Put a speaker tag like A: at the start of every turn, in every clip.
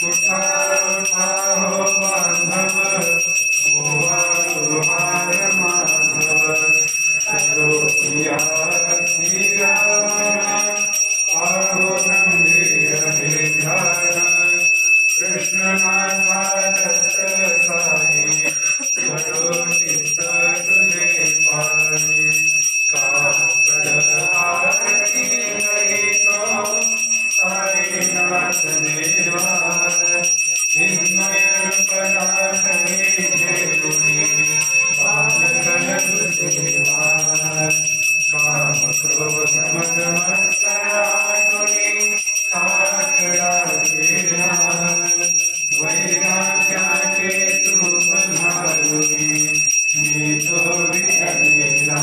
A: उठा उठा हो बांधव माधव चलो किया सिया आओ गंभीर ध्यान कृष्ण नाथा दत्त साई करो चित्त तुझे पाई काकड़ आरती नहीं तो साई नाथ देवा चिन्मय पदार्थ देवी बालकल सेवा काम क्रोध मद मत्सराटुनि काकड़ा केला वैराग्याचे तू पधारुनी मी तो विठलेला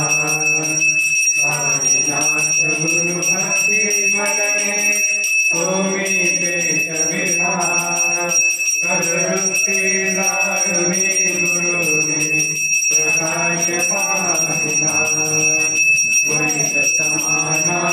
A: साईनाथ गुरु भक्ति मरणे ओमी पेट विधान करुक्ति जाणवी गुरुने प्रकाश पाहिला वैतमाना